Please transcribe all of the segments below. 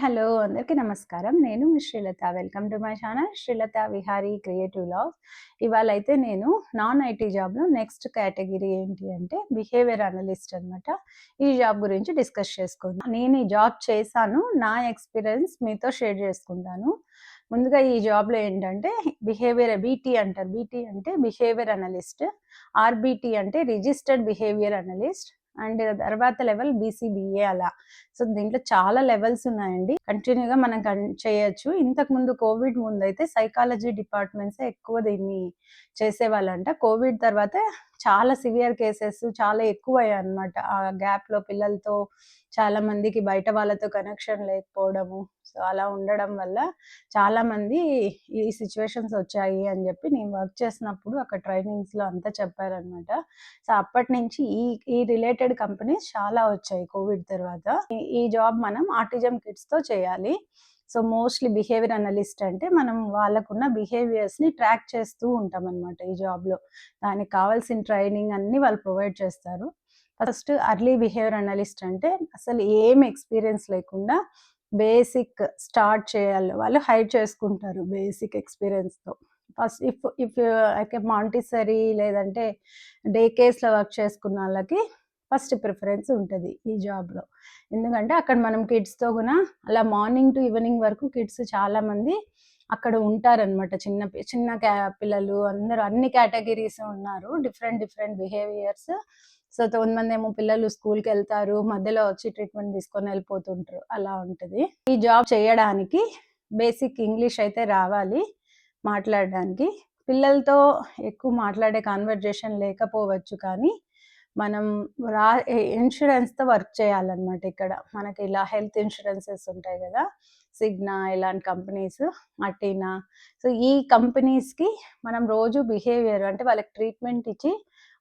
Hello! అందరికీ నమస్కారం. నేను మీ Srilatha. Welcome to my channel Srilatha Vihari creative vlogs. ఇవాళైతే నేను నాన్ ఐటీ జాబ్‌లో నెక్స్ట్ కేటగిరీ ఏంటి అంటే బిహేవియర్ అనలిస్ట్ అనమాట. ఈ జాబ్ గురించి డిస్కస్ చేసుకుందాం. నేను ఈ జాబ్ చేశాను. నా ఎక్స్‌పీరియన్స్ మీతో షేర్ చేసుకుంటాను. ముందుగా ఈ జాబ్‌లో ఏంటంటే బిహేవియర్ బీటీ అంటారు. బీటీ అంటే బిహేవియర్ అనలిస్ట్. ఆర్‌బీటీ అంటే రిజిస్టర్డ్ బిహేవియర్ అనలిస్ట్. అండ్ తర్వాత లెవెల్ బీసీబీఏ అలా. సో దీంట్లో చాలా లెవెల్స్ ఉన్నాయండి. కంటిన్యూగా మనం చేయొచ్చు. ఇంతకు ముందు కోవిడ్ ముందైతే సైకాలజీ డిపార్ట్మెంట్సే ఎక్కువ దీన్ని చేసేవాళ్ళంట. కోవిడ్ తర్వాత చాలా సివియర్ కేసెస్ చాలా ఎక్కువయ్యాయి అన్నమాట. ఆ గ్యాప్‌లో పిల్లలతో చాలా మందికి బయట వాళ్ళతో కనెక్షన్ లేకపోవడము. సో అలా ఉండడం వల్ల చాలా మంది ఈ సిట్యుయేషన్స్ వచ్చాయి అని చెప్పి నేను వర్క్ చేసినప్పుడు అక్కడ ట్రైనింగ్స్‌లో అంతా చెప్పారనమాట. సో అప్పటి నుంచి ఈ రిలేటెడ్ కంపెనీస్ చాలా వచ్చాయి కోవిడ్ తర్వాత. ఈ జాబ్ మనం ఆటిజం కిడ్స్‌తో చేయాలి. సో మోస్ట్‌లీ బిహేవియర్ అనలిస్ట్ అంటే మనం వాళ్ళకున్న బిహేవియర్స్‌ని ట్రాక్ చేస్తూ ఉంటామన్నమాట ఈ జాబ్‌లో. దానికి కావాల్సిన ట్రైనింగ్ అన్నీ వాళ్ళు ప్రొవైడ్ చేస్తారు. ఫస్ట్ అర్లీ బిహేవియర్ అనలిస్ట్ అంటే అసలు ఏం ఎక్స్‌పీరియన్స్ లేకుండా బేసిక్ స్టార్ట్ చేయాలి. వాళ్ళు హైర్ చేసుకుంటారు బేసిక్ ఎక్స్‌పీరియన్స్‌తో. ఫస్ట్ ఇఫ్ లైక్ మాంటిసరీ లేదంటే డే కేర్స్‌లో వర్క్ చేసుకున్న వాళ్ళకి ఫస్ట్ ప్రిఫరెన్స్ ఉంటది ఈ జాబ్‌లో. ఎందుకంటే అక్కడ మనం కిడ్స్‌తో గూడా అలా మార్నింగ్ టు ఈవినింగ్ వరకు కిడ్స్ చాలామంది అక్కడ ఉంటారనమాట. చిన్న పిల్లలు అందరూ అన్ని కేటగిరీస్ ఉన్నారు. Different behaviours. సో కొంతమందేమో పిల్లలు స్కూల్‌కెళ్తారు. మధ్యలో వచ్చి ట్రీట్మెంట్ తీసుకొని వెళ్ళిపోతుంటారు. అలా ఉంటది. ఈ జాబ్ చేయడానికి బేసిక్ ఇంగ్లీష్ అయితే రావాలి మాట్లాడడానికి. పిల్లలతో ఎక్కువ మాట్లాడే కన్వర్జేషన్ లేకపోవచ్చు కానీ మనం ఇన్సూరెన్స్‌తో వర్క్ చేయాలన్నమాట ఇక్కడ. మనకి ఇలా హెల్త్ ఇన్సూరెన్సెస్ ఉంటాయి గదా! సిగ్నా ఇలాంటి కంపెనీస్, అటీనా. సో ఈ కంపెనీస్‌కి మనం రోజు బిహేవియర్ అంటే వాళ్ళకి ట్రీట్మెంట్ ఇచ్చి,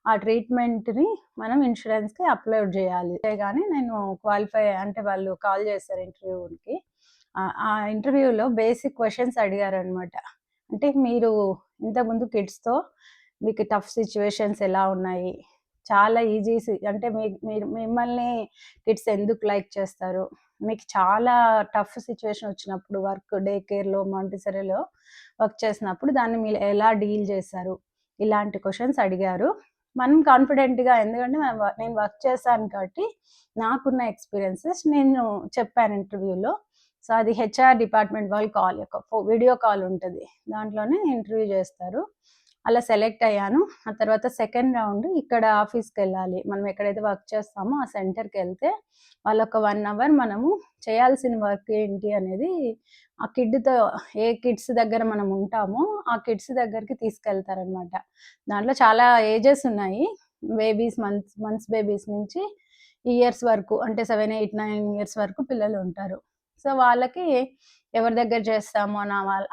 ఆ ట్రీట్మెంట్‌ని మనం ఇన్సూరెన్స్‌కి అప్‌లోడ్ జేయాలి. అంతేగాని నేను క్వాలిఫై అంటే వాళ్ళు కాల్ చేశారు ఇంటర్వ్యూకి. ఆ ఇంటర్వ్యూలో బేసిక్ క్వెషన్స్ అడిగారనమాట. అంటే మీరు ఇంతకుముందు కిడ్స్‌తో మీకు టఫ్ సిట్యుయేషన్స్ ఎలా ఉన్నాయి? చాలా ఈజీ అంటే మీరు మిమ్మల్ని కిడ్స్ ఎందుకు లైక్ చేస్తారు? మీకు చాలా టఫ్ సిట్యుయేషన్ వచ్చినప్పుడు వర్క్ డే కేర్‌లో, మాంటిసరీలో వర్క్ చేసినప్పుడు దాన్ని మీరు ఎలా డీల్ చేశారు? ఇలాంటి క్వెషన్స్ అడిగారు. మనం కాన్ఫిడెంట్‌గా ఎందుకంటే నేను వర్క్ చేశాను కాబట్టి నాకున్న ఎక్స్‌పీరియన్సెస్ నేను చెప్పాను ఇంటర్వ్యూలో. సో అది హెచ్ఆర్ డిపార్ట్మెంట్ వాళ్ళు వీడియో కాల్ ఉంటది. దాంట్లోనే ఇంటర్వ్యూ చేస్తారు. అలా సెలెక్ట్ అయ్యాను. ఆ తర్వాత సెకండ్ రౌండ్ ఇక్కడ ఆఫీస్‌కెళ్ళాలి. మనం ఎక్కడైతే వర్క్ చేస్తామో ఆ సెంటర్‌కెళ్తే వాళ్ళొక 1 అవర్ మనము చేయాల్సిన వర్క్ ఏంటి అనేది ఆ కిడ్‌తో ఏ కిడ్స్ దగ్గర మనం ఉంటామో ఆ కిడ్స్ దగ్గరికి తీసుకెళ్తారనమాట. దాంట్లో చాలా ఏజెస్ ఉన్నాయి. మంత్స్ బేబీస్ నుంచి ఇయర్స్ వరకు అంటే 7, 8, 9 ఇయర్స్ వరకు పిల్లలుంటారు. సో వాళ్ళకి ఎవరి దగ్గర చేస్తామో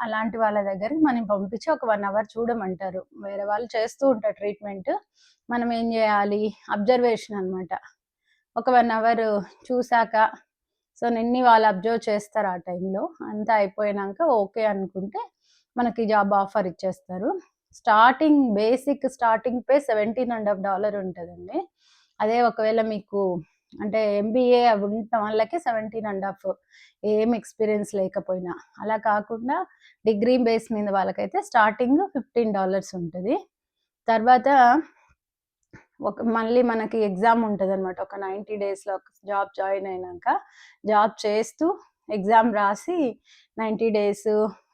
అలాంటి వాళ్ళ దగ్గరికి మనం పంపించి ఒక 1 అవర్ చూడమంటారు. వేరే వాళ్ళు చేస్తూ ఉంటారు ట్రీట్మెంట్. మనం ఏం జేయాలి? అబ్జర్వేషన్ అనమాట. ఒక 1 అవర్ చూసాక సో నిన్ని వాళ్ళు అబ్జర్వ్ చేస్తారు ఆ టైంలో. అంతా అయిపోయినాక ఓకే అనుకుంటే మనకి జాబ్ ఆఫర్ ఇచ్చేస్తారు. స్టార్టింగ్ పే $17.5 ఉంటదండి. అదే ఒకవేళ మీకు అంటే ఎంబీఏ అవి ఉన్న వాళ్ళకి 17.5 ఏం ఎక్స్‌పీరియన్స్ లేకపోయినా. అలా కాకుండా డిగ్రీ బేస్ మీద వాళ్ళకైతే స్టార్టింగ్ $15 ఉంటది. తర్వాత మళ్ళీ మనకి ఎగ్జామ్ ఉంటదనమాట. ఒక 90 డేస్‌లో జాబ్ జాయిన్ అయినాక, జాబ్ చేస్తూ ఎగ్జామ్ రాసి 90 డేస్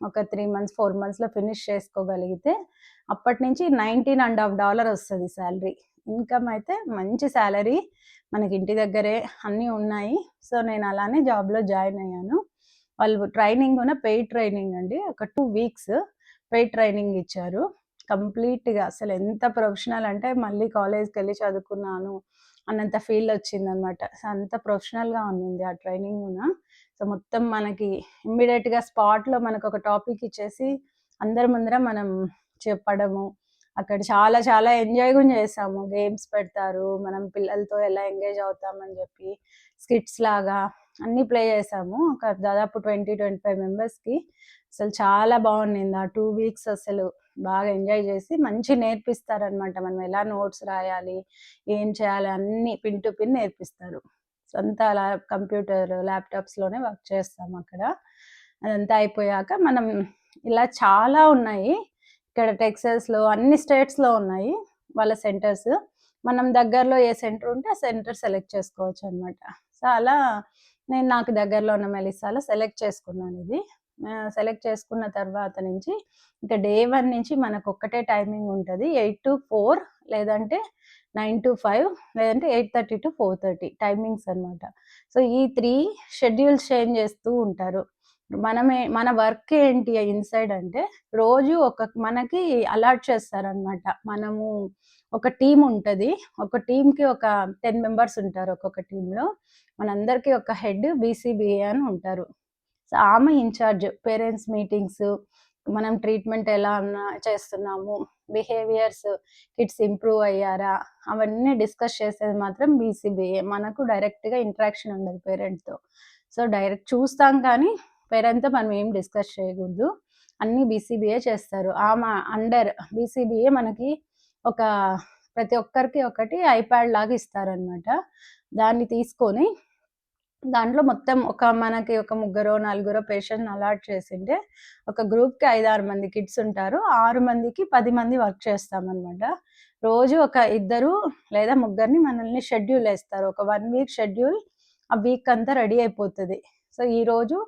ఒక 3 మంత్స్, 4 మంత్స్‌లో ఫినిష్ చేసుకోగలిగితే అప్పటి నుంచి $19.5 వస్తది సాలరీ. ఇన్‌కమ్ అయితే మంచి సాలరీ. మనకి ఇంటి దగ్గరే అన్నీ ఉన్నాయి. సో నేను అలానే జాబ్‌లో జాయిన్ అయ్యాను. వాళ్ళు ట్రైనింగ్ గూడా పెయిడ్ ట్రైనింగ్ అండి. ఒక 2 వీక్స్ పెయిడ్ ట్రైనింగ్ ఇచ్చారు. కంప్లీట్‌గా అసలెంత ప్రొఫెషనల్ అంటే మళ్ళీ కాలేజ్‌కెళ్ళి చదువుకున్నాను అన్నంత ఫీల్ వచ్చిందనమాట. సో అంత ప్రొఫెషనల్‌గా ఉన్నింది ఆ ట్రైనింగ్ గూడా. సో మొత్తం మనకి ఇమ్మీడియేట్‌గా స్పాట్‌లో మనకొక టాపిక్ ఇచ్చేసి అందరి ముందర మనం చెప్పడము. అక్కడ చాలా చాలా ఎంజాయ్ గూడా చేసాము. గేమ్స్ పెడతారు. మనం పిల్లలతో ఎలా ఎంగేజ్ అవుతామని జెప్పి స్కిట్స్ లాగా అన్నీ ప్లే చేసాము. ఒక దాదాపు 20, 25 మెంబర్స్‌కి. అసలు చాలా బాగుండింది. ఆ 2 వీక్స్ అసలు బాగా ఎంజాయ్ చేసి మంచి నేర్పిస్తారనమాట. మనం ఎలా నోట్స్ రాయాలి, ఏం చేయాలి అన్నీ పిన్ టు పిన్ నేర్పిస్తారు. సో అంతా కంప్యూటర్ ల్యాప్టాప్స్లోనే వర్క్ చేస్తాం అక్కడ. అదంతా అయిపోయాక మనం ఇలా చాలా ఉన్నాయి ఇక్కడ టెక్సాస్లో, అన్ని స్టేట్స్లో ఉన్నాయి వాళ్ళ సెంటర్స్. మనం దగ్గరలో ఏ సెంటర్ ఉంటే ఆ సెంటర్ సెలెక్ట్ చేసుకోవచ్చు అనమాట. సో అలా నేను నాకు దగ్గరలో ఉన్న మెలిసాలో సెలెక్ట్ చేసుకున్నాను ఇది. సెలెక్ట్ చేసుకున్న తర్వాత నుంచి ఇంకా డే 1 నుంచి మనకు ఒక్కటే టైమింగ్ ఉంటుంది, 8 to 4 లేదంటే 9 to 5 లేదంటే 8:30 to 4:30 టైమింగ్స్ అనమాట. సో ఈ 3 షెడ్యూల్స్ చేంజ్ చేస్తూ ఉంటారు. మన వర్క్ ఏంటి ఇన్సైడ్ అంటే రోజు మనకి అలాట్ చేస్తారనమాట. మనము ఒక టీం ఉంటుంది, ఒక టీంకి ఒక 10 మెంబర్స్ ఉంటారు ఒక్కొక్క టీంలో. మనందరికీ ఒక హెడ్ బీసీబీఏ అని ఉంటారు. సో ఆమె ఇన్ఛార్జ్ పేరెంట్స్ మీటింగ్స్, మనం ట్రీట్మెంట్ ఎలా చేస్తున్నాము, బిహేవియర్స్ కిడ్స్ ఇంప్రూవ్ అయ్యారా, అవన్నీ డిస్కస్ చేసేది మాత్రం బీసీబీఏ. మనకు డైరెక్ట్గా ఇంటరాక్షన్ ఉండదు పేరెంట్తో. సో డైరెక్ట్ చూస్తాం కానీ పేరెంట్తో మనం ఏం డిస్కస్ చేయకూడదు, అన్నీ బీసీబీఏ చేస్తారు. ఆమె అండర్ బీసీబీఏ మనకి ప్రతి ఒక్కరికి ఒకటి ఐప్యాడ్ లాగా ఇస్తారనమాట. దాన్ని తీసుకొని దాంట్లో మొత్తం మనకి ఒక 3-4 పేషెంట్ అలాట్ చేసింటే ఒక గ్రూప్కి 5-6 మంది కిడ్స్ ఉంటారు. 6 మందికి 10 మంది వర్క్ చేస్తామన్నమాట. రోజు ఒక 2 లేదా 3 మనల్ని షెడ్యూల్ వేస్తారు. ఒక 1 వీక్ షెడ్యూల్ ఆ వీక్ అంతా రెడీ అయిపోతుంది. సో ఈరోజు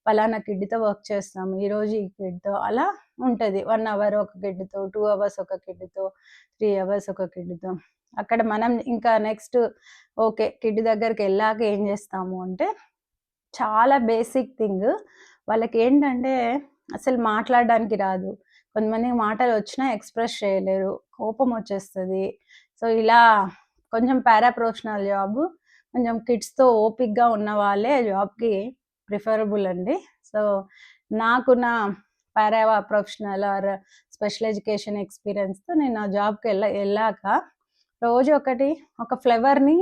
పలానా కిడ్తో వర్క్ చేస్తాము, ఈరోజు ఈ కిడ్తో, అలా ఉంటుంది. 1 అవర్ ఒక కిడ్తో, 2 అవర్స్ ఒక కిడ్తో, 3 అవర్స్ ఒక కిడ్తో. అక్కడ మనం ఇంకా నెక్స్ట్ ఓకే కిడ్ దగ్గరికి వెళ్ళాక ఏం చేస్తాము అంటే చాలా బేసిక్ థింగ్. వాళ్ళకి ఏంటంటే అసలు మాట్లాడడానికి రాదు, కొంతమందికి మాటలు వచ్చినా ఎక్స్ప్రెస్ చేయలేరు, కోపం వచ్చేస్తుంది. సో ఇలా కొంచెం పారాప్రొఫెషనల్ జాబ్, కొంచెం కిడ్స్తో ఓపిక్గా ఉన్న వాళ్ళే జాబ్కి ప్రిఫరబుల్ అండి. సో నాకున్న పారాప్రొఫెషనల్ ఆర్ స్పెషల్ ఎడ్యుకేషన్ ఎక్స్పీరియన్స్తో నేను ఆ జాబ్కి వెళ్ళాక రోజు ఒక ఫ్లేవర్ని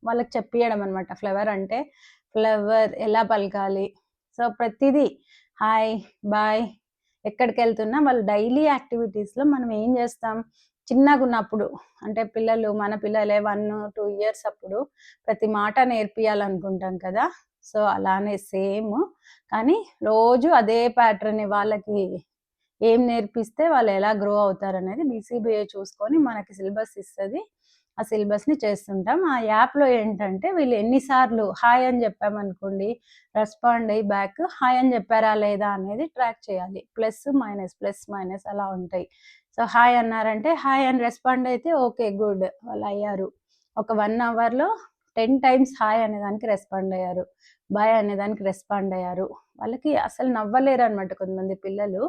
వాళ్ళకి చెప్పియడం అనమాట. ఫ్లేవర్ అంటే ఫ్లేవర్ ఎలా పలకాలి, సో ప్రతిదీ హాయ్ బాయ్ ఎక్కడికి వెళ్తున్నా వాళ్ళు డైలీ యాక్టివిటీస్లో మనం ఏం చేస్తాం, చిన్నగా ఉన్నప్పుడు అంటే మన పిల్లలే 1-2 ఇయర్స్ అప్పుడు ప్రతి మాట నేర్పియాలనుకుంటాం కదా. సో అలానే సేమ్, కానీ రోజు అదే ప్యాటర్న్ వాళ్ళకి ఏం నేర్పిస్తే వాళ్ళు ఎలా గ్రో అవుతారనేది బీసీబీఏ చూసుకొని మనకి సిలబస్ ఇస్తుంది. ఆ సిలబస్ని చేస్తుంటాం. ఆ యాప్లో ఏంటంటే వీళ్ళు ఎన్నిసార్లు హాయ్ అని చెప్పామనుకోండి, రెస్పాండ్ అయ్యి బ్యాక్ హాయ్ అని చెప్పారా లేదా అనేది ట్రాక్ చేయాలి. ప్లస్ మైనస్ అలా ఉంటాయి. సో హాయ్ అన్నారంటే హాయ్ అని రెస్పాండ్ అయితే ఓకే గుడ్ వాళ్ళు అయ్యారు. ఒక 1 అవర్లో 10 times హాయ్ అనేదానికి రెస్పాండ్ అయ్యారు, బాయ్ అనేదానికి రెస్పాండ్ అయ్యారు. వాళ్ళకి అసలు నవ్వలేరు అనమాట. కొంతమంది పిల్లలు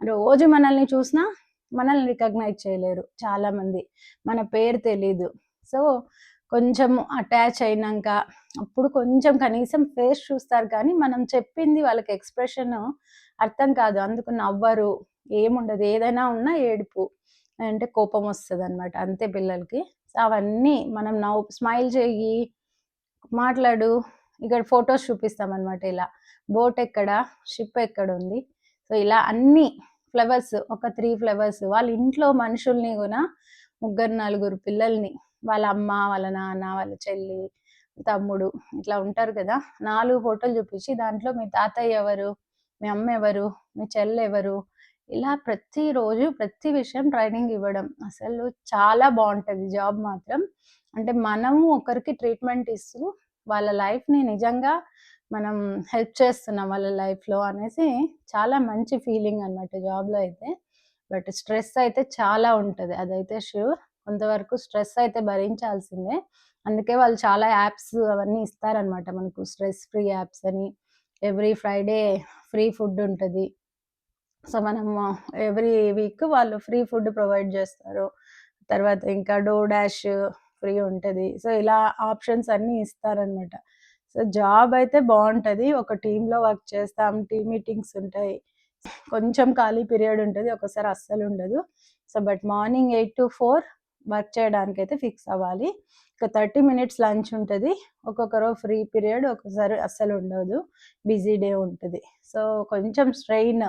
రోజు మనల్ని చూసినా మనల్ని రికగ్నైజ్ చేయలేరు చాలామంది, మన పేరు తెలీదు. సో కొంచెం అటాచ్ అయినాక అప్పుడు కొంచెం కనీసం ఫేస్ చూస్తారు, కానీ మనం చెప్పింది వాళ్ళకి ఎక్స్ప్రెషన్ అర్థం కాదు, అందుకు నవ్వరు, ఏముండదు, ఏదైనా ఉన్నా ఏడుపు అంటే కోపం వస్తుంది అనమాట, అంతే పిల్లలకి. సో అవన్నీ మనం స్మైల్ చెయ్యి, మాట్లాడు, ఇక్కడ ఫొటోస్ చూపిస్తామన్నమాట. ఇలా బోట్ ఎక్కడ, షిప్ ఎక్కడ ఉంది, సో ఇలా అన్ని ఫ్లవర్స్, ఒక 3 ఫ్లవర్స్, వాళ్ళ ఇంట్లో మనుషుల్ని కూడా 3-4 పిల్లల్ని, వాళ్ళ అమ్మ, వాళ్ళ నాన్న, వాళ్ళ చెల్లి, తమ్ముడు ఇట్లా ఉంటారు కదా, 4 ఫోటోలు చూపించి దాంట్లో మీ తాతయ్య ఎవరు, మీ అమ్మ ఎవరు, మీ చెల్లి ఎవరు, ఇలా ప్రతిరోజు ప్రతి విషయం ట్రైనింగ్ ఇవ్వడం. అసలు చాలా బాగుంటుంది జాబ్ మాత్రం. అంటే మనము ఒకరికి ట్రీట్మెంట్ ఇస్తూ వాళ్ళ లైఫ్ని నిజంగా మనం హెల్ప్ చేస్తున్నాం వాళ్ళ లైఫ్లో అనేసి చాలా మంచి ఫీలింగ్ అనమాట జాబ్లో అయితే. బట్ స్ట్రెస్ అయితే చాలా ఉంటుంది, అదైతే ష్యూర్. కొంతవరకు స్ట్రెస్ అయితే భరించాల్సిందే. అందుకే వాళ్ళు చాలా యాప్స్ అవన్నీ ఇస్తారనమాట మనకు, స్ట్రెస్ ఫ్రీ యాప్స్ అని. ఎవ్రీ ఫ్రైడే ఫ్రీ ఫుడ్ ఉంటుంది. సో మనం ఎవ్రీ వీక్ వాళ్ళు ఫ్రీ ఫుడ్ ప్రొవైడ్ చేస్తారు. తర్వాత ఇంకా డోర్ డాష్ ఫ్రీ ఉంటుంది. సో ఇలా ఆప్షన్స్ అన్నీ ఇస్తారనమాట. సో జాబ్ అయితే బాగుంటుంది. ఒక టీంలో వర్క్ చేస్తాం, టీమ్ మీటింగ్స్ ఉంటాయి, కొంచెం ఖాళీ పీరియడ్ ఉంటుంది, ఒకసారి అస్సలు ఉండదు. So but morning 8 to 4 work చేయడానికి అయితే ఫిక్స్ అవ్వాలి. ఒక 30 minutes లంచ్ ఉంటుంది, ఒక్కొక్కరు ఫ్రీ పీరియడ్, ఒక్కొక్కసారి అస్సలు ఉండదు, బిజీ డే ఉంటుంది. సో కొంచెం స్ట్రెయిన్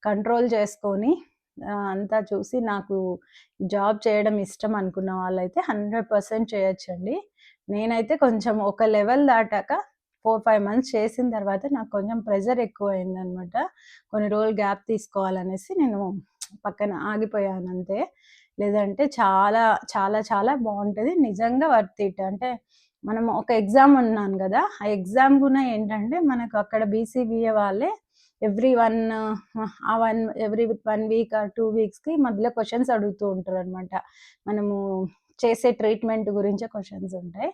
కంట్రోల్ చేసుకొని అంతా చూసి నాకు జాబ్ చేయడం ఇష్టం అనుకున్న వాళ్ళైతే 100% చేయొచ్చండి. నేనైతే కొంచెం ఒక లెవెల్ దాటాక 4, 5 మంత్స్ చేసిన తర్వాత నాకు కొంచెం ప్రెషర్ ఎక్కువయిందనమాట. కొన్ని రోజులు గ్యాప్ తీసుకోవాలనేసి నేను పక్కన ఆగిపోయానంతే. లేదంటే చాలా, చాలా, చాలా బావుంటది. నిజంగా వర్త్ ఇట్. అంటే మనం ఒక ఎగ్జామ్ ఉన్నాను గదా! ఆ ఎగ్జామ్ గూడా ఏంటంటే మనకు అక్కడ బీసీబీఏ వాళ్ళే ఎవ్రీ 1 ఎవ్రీ 1 వీక్ ఆర్ 2 వీక్స్‌కి మధ్యలో క్వెషన్స్ అడుగుతూ ఉంటారనమాట. మనము చేసే ట్రీట్మెంట్ గురించే క్వెషన్స్ ఉంటాయి.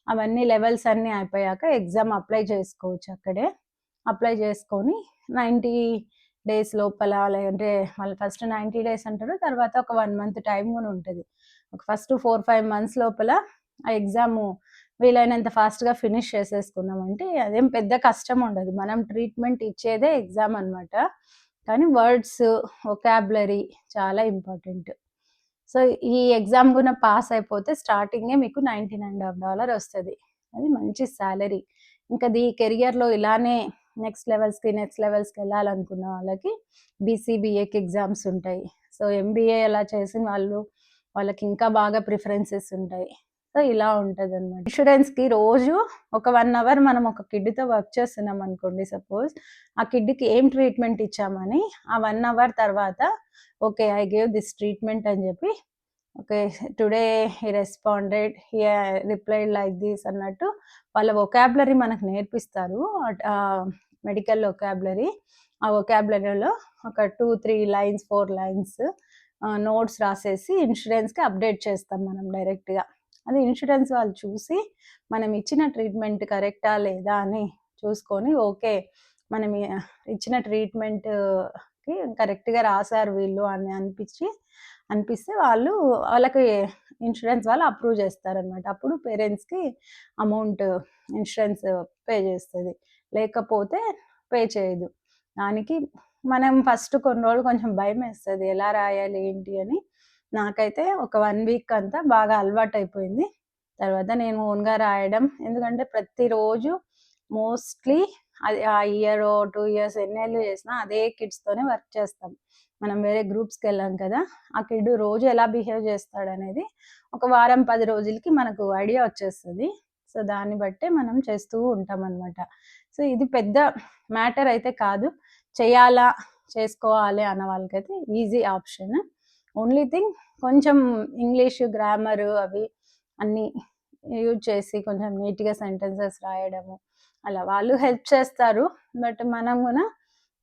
అవన్నీ లెవెల్స్ అన్నీ అయిపోయాక ఎగ్జామ్ అప్లై చేసుకోవచ్చు అక్కడే. అప్లై చేసుకొని 90 డేస్ లోపల, లేదంటే వాళ్ళు ఫస్ట్ 90 డేస్ అంటారు. తర్వాత ఒక 1 మంత్ టైమ్ గూడా ఉంటది. ఒక ఫస్ట్ 4, 5 మంత్స్ లోపల ఆ ఎగ్జాము వీలైనంత ఫాస్ట్‌గా ఫినిష్ చేసేసుకున్నామంటే అదేం పెద్ద కష్టం ఉండదు. మనం ట్రీట్మెంట్ ఇచ్చేదే ఎగ్జామ్ అనమాట. కానీ వర్డ్స్, వొకాబులరీ చాలా ఇంపార్టెంట్. సో, ఈ ఎగ్జామ్ గూనా పాస్ అయిపోతే స్టార్టింగే మీకు $19.5 వస్తది. అది మంచి సాలరీ. ఇంకా కెరియర్‌లో ఇలానే నెక్స్ట్ లెవెల్స్‌కి ఎళ్ళాలనుకున్న వాళ్ళకి బీసీబీఏకి ఎగ్జామ్స్ ఉంటాయి. సో, ఎంబీఏ అలా చేసిన వాళ్ళకి ఇంకా బాగా ప్రిఫరెన్సెస్ ఉంటాయి. సో, ఇలా ఉంటదనమాట. ఇన్స్యూరెన్స్‌కి రోజు ఒక 1 అవర్ మనం ఒక కిడ్‌తో వర్క్ చేస్తున్నాం అనుకోండి సపోజ్. ఆ కిడ్‌కి ఏం ట్రీట్మెంట్ ఇచ్చామని ఆ 1 అవర్ తర్వాత okay. I gave this treatment అని జెప్పి okay. Today he responded. He replied like this అన్నట్టు వాళ్ళ వొకాబులరీ మనకు నేర్పిస్తారు. Medical vocabulary. ఆ వొకాబులరీలో ఒక 2, 3 లైన్స్, 4 లైన్స్ నోట్స్ రాసేసి ఇన్స్యూరెన్స్‌కి అప్డేట్ చేస్తాం మనం డైరెక్ట్‌గా. అది ఇన్స్యూరెన్స్ వాళ్ళు చూసి మనం ఇచ్చిన ట్రీట్మెంట్ కరెక్టా లేదా అని చూసుకొని ఓకే. మనం ఇచ్చిన ట్రీట్మెంట్‌కి కరెక్ట్‌గా రాసారు వీళ్ళు అని అనిపిస్తే వాళ్ళకి ఇన్స్యూరెన్స్ వాళ్ళు అప్రూవ్ చేస్తారనమాట. అప్పుడు పేరెంట్స్‌కి అమౌంట్ ఇన్స్యూరెన్స్ పే చేస్తది. లేకపోతే పే చేయదు. దానికి మనం ఫస్ట్ కొన్ని రోజులు కొంచెం భయమేస్తది. ఎలా రాయాలి ఏంటి అని. నాకైతే ఒక 1 వీక్ అంతా బాగా అలవాటయిపోయింది. తర్వాత నేను ఓన్‌గా రాయడం. ఎందుకంటే ప్రతిరోజు మోస్ట్‌లీ అది ఆ ఇయరో, 2 ఇయర్స్ ఎన్నేళ్ళు చేసినా అదే కిడ్స్‌తోనే వర్క్ చేస్తాం. మనం వేరే గ్రూప్స్‌కెళ్ళాం కదా! ఆ కిడ్ రోజు ఎలా బిహేవ్ చేస్తాడనేది ఒక వారం, 10 రోజులకి మనకు ఐడియా వచ్చేస్తది. సో, దాన్ని బట్టే మనం చేస్తూ ఉంటామనమాట. సో, ఇది పెద్ద మ్యాటర్ అయితే కాదు. చేయాలా, చేసుకోవాలి అన్న వాళ్ళకైతే ఈజీ ఆప్షన్. ఓన్లీ థింగ్ కొంచెం ఇంగ్లీష్ గ్రామర్ అవి అన్నీ యూజ్ చేసి కొంచెం నీట్‌గా సెంటెన్సెస్ రాయడము, అలా వాళ్ళు హెల్ప్ చేస్తారు. బట్ మనం గూనా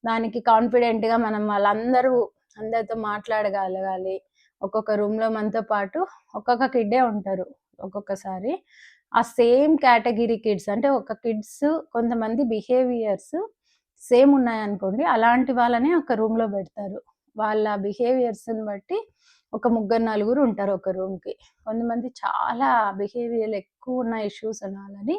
దానికి కాన్ఫిడెంట్‌గా మనం అందరితో మాట్లాడగలగాలి. ఒక్కొక్క రూమ్‌లో మనతో పాటు ఒక్కొక్క కిడ్డే ఉంటారు ఒక్కొక్కసారి. ఆ సేమ్ కేటగిరీ కిడ్స్ అంటే ఒక కిడ్స్ కొంతమంది బిహేవియర్స్ సేమ్ ఉన్నాయనుకోండి, అలాంటి వాళ్ళని ఒక రూమ్‌లో బెడతారు. వాళ్ళ బిహేవియర్స్‌ని బట్టి ఒక ముగ్గురు, నలుగురు ఉంటారు ఒక రూమ్‌కి. కొంతమంది చాలా బిహేవియర్‌లో ఎక్కువున్న ఇష్యూస్ ఉన్న వాళ్ళని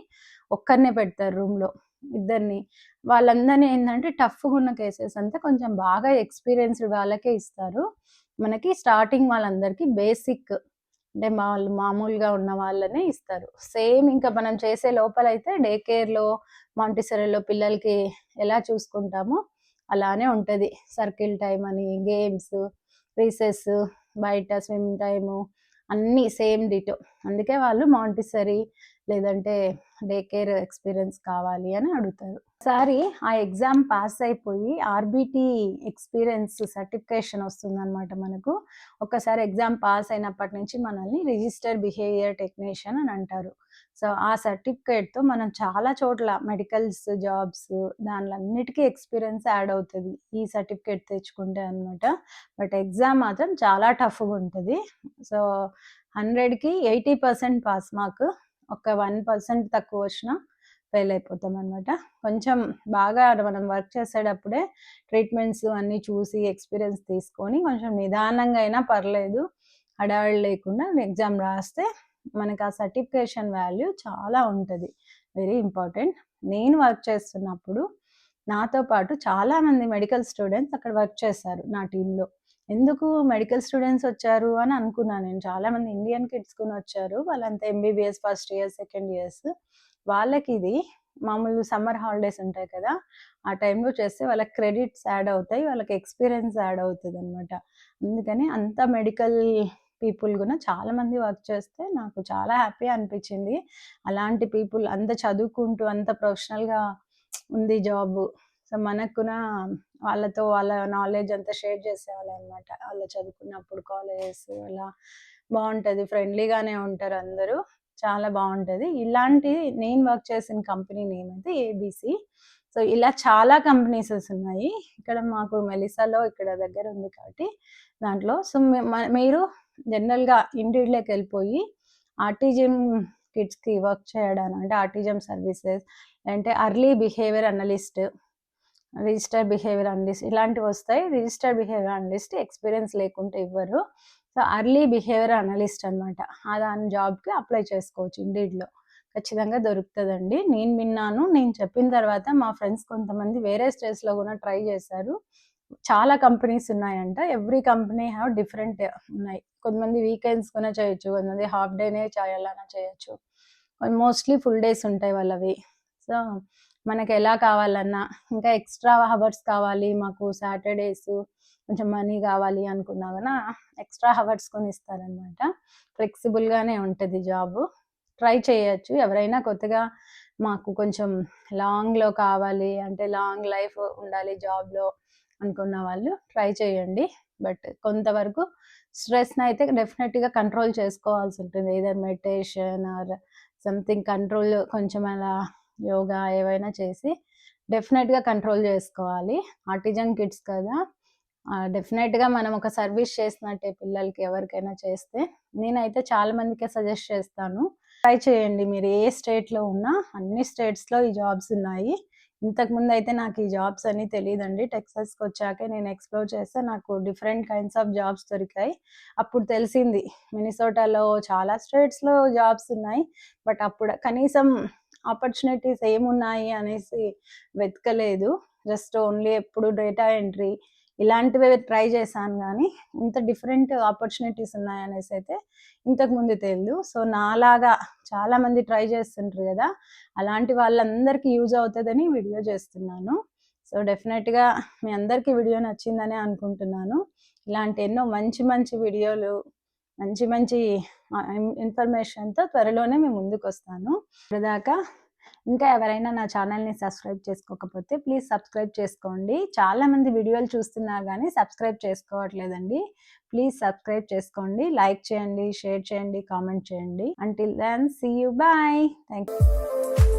ఒక్కరినే పెడతారు రూమ్‌లో. ఇద్దరిని. వాళ్ళందరిని ఏందంటే టఫ్‌గున్న కేసెస్ అంతా కొంచెం బాగా ఎక్స్‌పీరియన్స్‌డ్ వాళ్ళకే ఇస్తారు. మనకి స్టార్టింగ్ వాళ్ళందరికీ బేసిక్ అంటే వాళ్ళు మామూలుగా ఉన్న వాళ్ళనే ఇస్తారు. సేమ్ ఇంకా మనం చేసే లోపలైతే డే కేర్‌లో, మాంటిసరీలో పిల్లలకి ఎలా చూసుకుంటామో అలానే ఉంటది. సర్కిల్ టైమ్ అని, గేమ్స్, రీసెస్, బయట స్విమ్ టైము అన్నీ సేమ్ డిటో. అందుకే వాళ్ళు మాంటిసరీ లేదంటే డే కేర్ ఎక్స్‌పీరియన్స్ కావాలి అని అడుగుతారు. ఒకసారి ఆ ఎగ్జామ్ పాస్ అయిపోయి ఆర్‌బీటీ ఎక్స్‌పీరియన్స్ సర్టిఫికేషన్ వస్తుందనమాట మనకు. ఒక్కసారి ఎగ్జామ్ పాస్ అయినప్పటి నుంచి మనల్ని రిజిస్టర్ బిహేవియర్ టెక్నీషియన్ అని అంటారు. సో, ఆ సర్టిఫికేట్‌తో మనం చాలా చోట్ల మెడికల్స్ జాబ్స్ దానిలన్నిటికీ ఎక్స్‌పీరియన్స్ యాడ్ అవుతది. ఈ సర్టిఫికేట్ తెచ్చుకుంటే అనమాట. బట్ ఎగ్జామ్ మాత్రం చాలా టఫ్‌గుంటది. సో, 100కి 80% పాస్ మార్క్. ఒక 1% తక్కువొచ్చినా ఫెయిల్ అయిపోతామనమాట. కొంచెం బాగా మనం వర్క్ చేసేటప్పుడే ట్రీట్మెంట్స్ అన్నీ చూసి ఎక్స్‌పీరియన్స్ తీసుకొని కొంచెం నిదానంగా అయినా పర్లేదు. హడావిడి లేకుండా ఎగ్జామ్ రాస్తే మనకు ఆ సర్టిఫికేషన్ వాల్యూ చాలా ఉంటది. Very important. నేను వర్క్ చేస్తున్నప్పుడు నాతో పాటు చాలామంది మెడికల్ స్టూడెంట్స్ అక్కడ వర్క్ చేశారు నా టీమ్‌లో. ఎందుకు మెడికల్ స్టూడెంట్స్ వచ్చారు అని అనుకున్నాను నేను. చాలామంది ఇండియన్ కిడ్స్ కూడా వచ్చారు. వాళ్ళంతా MBBS first year, second years. వాళ్ళకిది మామూలు సమ్మర్ హాలిడేస్ ఉంటాయి కదా! ఆ టైంలో చేస్తే వాళ్ళకి క్రెడిట్స్ యాడ్ అవుతాయి. వాళ్ళకి ఎక్స్‌పీరియన్స్ యాడ్ అవుతదనమాట. అందుకని అంతా మెడికల్ పీపుల్ కూడా చాలామంది వర్క్ చేస్తే నాకు చాలా హ్యాపీ అనిపించింది. అలాంటి పీపుల్ అంత చదువుకుంటూ అంత ప్రొఫెషనల్‌గా ఉంది జాబు. సో, మనకునా వాళ్ళతో వాళ్ళ నాలెడ్జ్ అంతా షేర్ చేసేవాళ్ళనమాట. వాళ్ళు చదువుకున్నప్పుడు కాలేజెస్ అలా బావుంటది. ఫ్రెండ్లీగానే ఉంటారు అందరూ. చాలా బావుంటది. ఇలాంటి నేను వర్క్ చేసిన కంపెనీ నేమ్ అయితే ఏబీసీ. సో, ఇలా చాలా కంపెనీసెస్ ఉన్నాయి. ఇక్కడ మాకు మెలిసాలో ఇక్కడ దగ్గర ఉంది కాబట్టి దాంట్లో. సో, మీరు జనరల్‌గా ఇంటీరియర్‌లోకెళ్ళిపోయి ఆర్టిజం కిడ్స్‌కి వర్క్ చేయడానికి అంటే ఆర్టిజం సర్వీసెస్ అంటే early behaviour analyst, register behaviour analyst ఇలాంటివి వస్తాయి. రిజిస్టర్ బిహేవియర్ అనలిస్ట్ ఎక్స్‌పీరియన్స్ లేకుంటే ఇవ్వరు. సో, అర్లీ బిహేవియర్ అనలిస్ట్ అనమాట. దాని జాబ్‌కి అప్లై చేసుకోవచ్చు ఇండీడ్‌లో. ఖచ్చితంగా దొరుకుతదండి. నేను విన్నాను. నేను చెప్పిన తర్వాత మా ఫ్రెండ్స్ కొంతమంది వేరే స్టేట్స్‌లో కూడా ట్రై చేశారు. చాలా కంపెనీస్ ఉన్నాయంట. ఎవ్రీ కంపెనీ హావ్ డిఫరెంట్ ఉన్నాయి. కొంతమంది వీకెండ్స్ కూడా చేయొచ్చు. కొంతమంది హాఫ్ డేనే చేయాలన్నా చేయొచ్చు. మోస్ట్‌లీ ఫుల్ డేస్ ఉంటాయి వాళ్ళవి. సో, మనకెలా కావాలన్నా ఇంకా ఎక్స్‌ట్రా హవర్స్ కావాలి మాకు సాటర్‌డేస్ కొంచెం మనీ కావాలి అనుకున్నా గూనా ఎక్స్‌ట్రా హవర్స్ కొని ఇస్తారనమాట. ఫ్లెక్సిబుల్‌గానే ఉంటది జాబు. ట్రై చేయొచ్చు. ఎవరైనా కొత్తగా మాకు కొంచెం లాంగ్‌లో కావాలి అంటే లాంగ్ లైఫ్ ఉండాలి జాబ్‌లో అనుకున్న వాళ్ళు ట్రై చేయండి. బట్ కొంతవరకు స్ట్రెస్‌నయితే డెఫినెట్‌గా కంట్రోల్ చేసుకోవాల్సి ఉంటుంది. Either meditation or something control కొంచెం అలా యోగా ఏవైనా చేసి డెఫినెట్‌గా కంట్రోల్ చేసుకోవాలి. ఆటిజం కిడ్స్ కదా! డెఫినెట్‌గా మనం ఒక సర్వీస్ చేసినట్టే పిల్లలకి ఎవరికైనా చేస్తే. నేనైతే చాలా మందికే సజెస్ట్ చేస్తాను. ట్రై చేయండి. మీరు ఏ స్టేట్‌లో ఉన్నా అన్ని స్టేట్స్‌లో ఈ జాబ్స్ ఉన్నాయి. ఇంతకుముందయితే నాకు ఈ జాబ్స్ అన్నీ తెలీదండి. టెక్సాస్‌కొచ్చాకే నేను ఎక్స్‌ప్లోర్ చేస్తే నాకు డిఫరెంట్ కైండ్స్ ఆఫ్ జాబ్స్ దొరికాయి. అప్పుడు తెలిసింది మినిసోటాలో చాలా స్టేట్స్‌లో జాబ్స్ ఉన్నాయి. బట్ అప్పుడు కనీసం ఆపర్చునిటీస్ ఏమున్నాయి అనేసి వెతకలేదు. జస్ట్ ఓన్లీ ఎప్పుడు డేటా ఎంట్రీ ఇలాంటివే ట్రై చేశాను గానీ, ఇంత డిఫరెంట్ ఆపర్చునిటీస్ ఉన్నాయనేసి అయితే ఇంతకుముందు తెలీదు. సో, నాలాగా చాలామంది ట్రై చేస్తుంటారు గదా! అలాంటి వాళ్ళందరికీ యూజ్ అవుతదని వీడియో చేస్తున్నాను. సో, డెఫినెట్‌గా మీ అందరికీ వీడియో నచ్చిందనే అనుకుంటున్నాను. ఇలాంటి ఎన్నో మంచి మంచి వీడియోలు, మంచి మంచి ఇన్ఫర్మేషన్‌తో త్వరలోనే మీ ముందుకొస్తాను. ఇప్పటిదాకా ఇంకా ఎవరైనా నా ఛానల్‌ని సబ్స్క్రైబ్ చేసుకోకపోతే ప్లీజ్ సబ్స్క్రైబ్ చేసుకోండి. చాలామంది వీడియోలు చూస్తున్నారు గానీ సబ్స్క్రైబ్ చేసుకోవట్లేదండి. ప్లీజ్ సబ్స్క్రైబ్ చేసుకోండి. లైక్ చేయండి, షేర్ చేయండి, కామెంట్ చేయండి. Until then see you. Bye. Thank you.